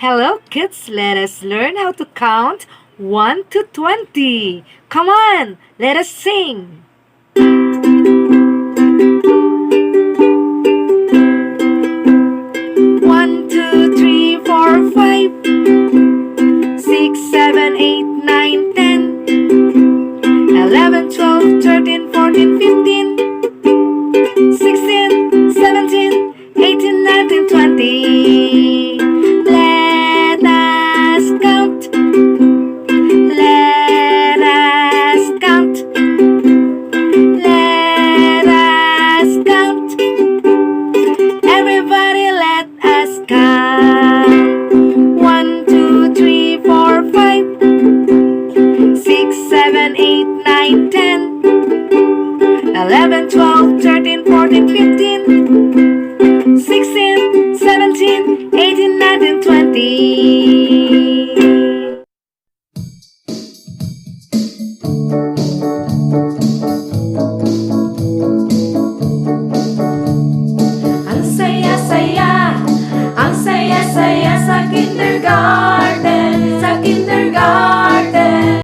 Hello, kids. Let us learn how to count 1 to 20. Come on, let us sing. 1, 2, 3, 4, 5, 6, 7, 8, 9, 10, 11, 12, 13, 14, 15, 16, 17, 18, 19, 20. Let us count. Let us count. Let us count. Everybody let us count. 1, 2, 3, 4, 5, 6, 7, 8, 9, 10, 11, 12, 13, 14, 15, 16, 17, 18, 19, 20. Ang saya-saya sa kindergarten.